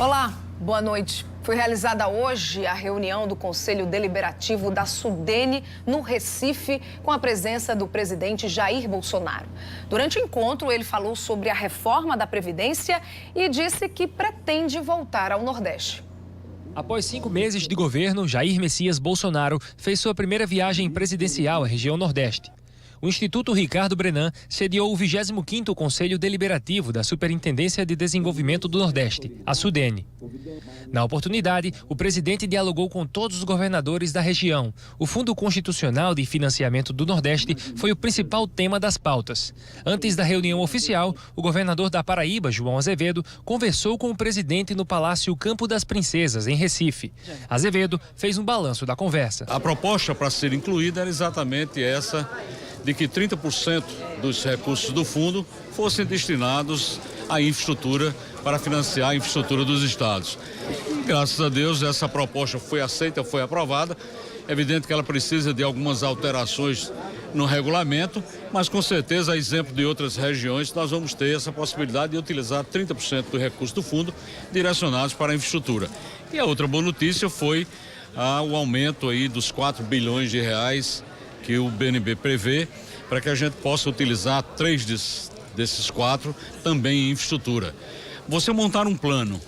Olá, boa noite. Foi realizada hoje a reunião do Conselho Deliberativo da SUDENE no Recife, com a presença do presidente Jair Bolsonaro. Durante o encontro, ele falou sobre a reforma da Previdência e disse que pretende voltar ao Nordeste. Após 5 meses de governo, Jair Messias Bolsonaro fez sua primeira viagem presidencial à região Nordeste. O Instituto Ricardo Brenan sediou o 25º Conselho Deliberativo da Superintendência de Desenvolvimento do Nordeste, a SUDENE. Na oportunidade, o presidente dialogou com todos os governadores da região. O Fundo Constitucional de Financiamento do Nordeste foi o principal tema das pautas. Antes da reunião oficial, o governador da Paraíba, João Azevedo, conversou com o presidente no Palácio Campo das Princesas, em Recife. Azevedo fez um balanço da conversa. A proposta para ser incluída era exatamente essa, de que 30% dos recursos do fundo fossem destinados à infraestrutura para financiar a infraestrutura dos estados. Graças a Deus essa proposta foi aceita, foi aprovada. É evidente que ela precisa de algumas alterações no regulamento, mas com certeza, a exemplo de outras regiões, nós vamos ter essa possibilidade de utilizar 30% do recurso do fundo direcionados para a infraestrutura. E a outra boa notícia foi o aumento aí dos 4 bilhões de reais que o BNB prevê para que a gente possa utilizar 3 desses 4 também em infraestrutura. Você montar um plano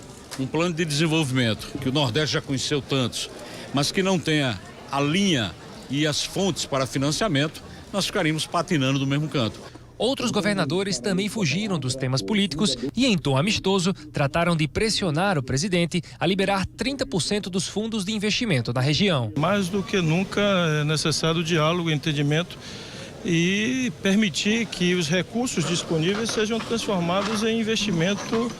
de desenvolvimento, que o Nordeste já conheceu tantos, mas que não tenha a linha e as fontes para financiamento, nós ficaríamos patinando no mesmo canto. Outros governadores também fugiram dos temas políticos e, em tom amistoso, trataram de pressionar o presidente a liberar 30% dos fundos de investimento na região. Mais do que nunca é necessário diálogo, entendimento e permitir que os recursos disponíveis sejam transformados em investimentos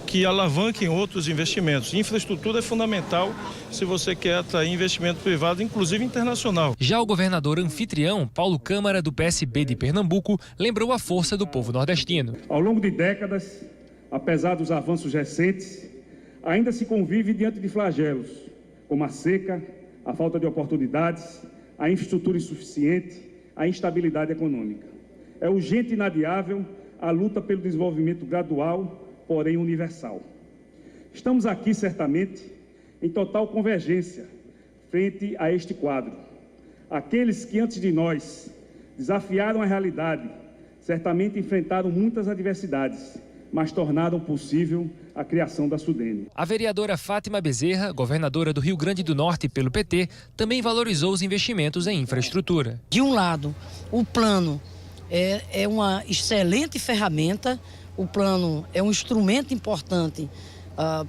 que alavanquem outros investimentos. Infraestrutura é fundamental se você quer atrair investimento privado, inclusive internacional. Já o governador anfitrião, Paulo Câmara, do PSB de Pernambuco, lembrou a força do povo nordestino. Ao longo de décadas, apesar dos avanços recentes, ainda se convive diante de flagelos, como a seca, a falta de oportunidades, a infraestrutura insuficiente, a instabilidade econômica. É urgente e inadiável a luta pelo desenvolvimento gradual, porém universal. Estamos aqui, certamente, em total convergência frente a este quadro. Aqueles que, antes de nós, desafiaram a realidade, certamente enfrentaram muitas adversidades, mas tornaram possível a criação da SUDENE. A vereadora Fátima Bezerra, governadora do Rio Grande do Norte pelo PT, também valorizou os investimentos em infraestrutura. De um lado, o plano é uma excelente ferramenta, o plano é um instrumento importante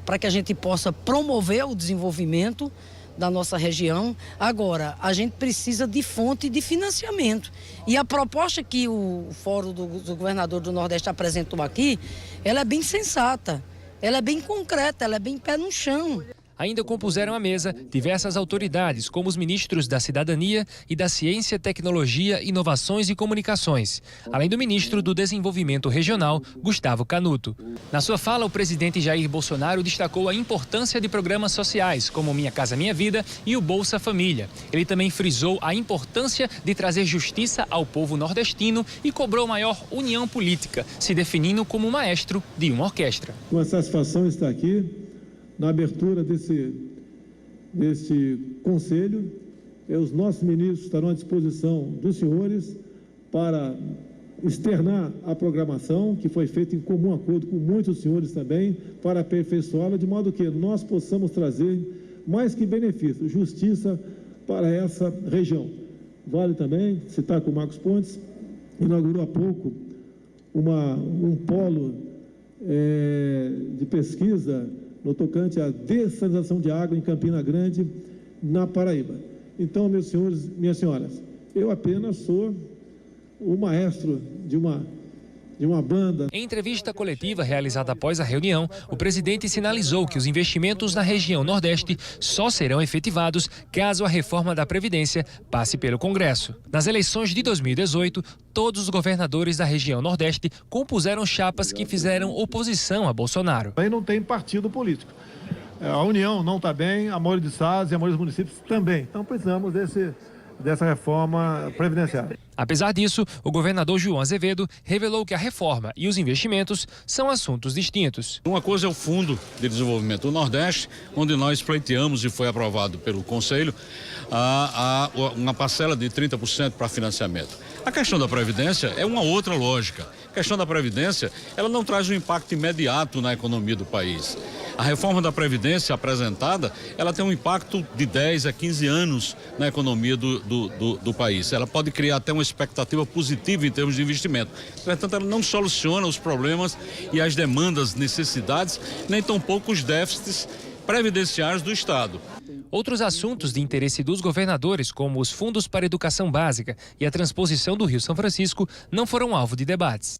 para que a gente possa promover o desenvolvimento da nossa região. Agora, a gente precisa de fonte de financiamento. E a proposta que o Fórum do Governador do Nordeste apresentou aqui, ela é bem sensata, ela é bem concreta, ela é bem pé no chão. Ainda compuseram a mesa diversas autoridades, como os ministros da Cidadania e da Ciência, Tecnologia, Inovações e Comunicações, além do ministro do Desenvolvimento Regional, Gustavo Canuto. Na sua fala, o presidente Jair Bolsonaro destacou a importância de programas sociais, como Minha Casa Minha Vida e o Bolsa Família. Ele também frisou a importância de trazer justiça ao povo nordestino e cobrou maior união política, se definindo como maestro de uma orquestra. Uma satisfação estar aqui na abertura desse conselho. Os nossos ministros estarão à disposição dos senhores para externar a programação, que foi feita em comum acordo com muitos senhores também, para aperfeiçoá-la, de modo que nós possamos trazer, mais que benefício, justiça para essa região. Vale também citar que o Marcos Pontes inaugurou há pouco um polo de pesquisa no tocante à dessalinização de água em Campina Grande, na Paraíba. Então, meus senhores, minhas senhoras, eu apenas sou o maestro de uma banda. Em entrevista coletiva realizada após a reunião, o presidente sinalizou que os investimentos na região Nordeste só serão efetivados caso a reforma da Previdência passe pelo Congresso. Nas eleições de 2018, todos os governadores da região Nordeste compuseram chapas que fizeram oposição a Bolsonaro. Aí não tem partido político. A União não está bem, a maioria dos estados e a maioria dos municípios também. Então precisamos dessa reforma previdenciária. Apesar disso, o governador João Azevedo revelou que a reforma e os investimentos são assuntos distintos. Uma coisa é o Fundo de Desenvolvimento do Nordeste, onde nós pleiteamos e foi aprovado pelo Conselho uma parcela de 30% para financiamento. A questão da Previdência é uma outra lógica. A questão da Previdência, ela não traz um impacto imediato na economia do país. A reforma da Previdência apresentada, ela tem um impacto de 10 a 15 anos na economia do país. Ela pode criar até uma expectativa positiva em termos de investimento. Portanto, ela não soluciona os problemas e as demandas, necessidades, nem tampouco os déficits previdenciários do Estado. Outros assuntos de interesse dos governadores, como os fundos para educação básica e a transposição do Rio São Francisco, não foram alvo de debates.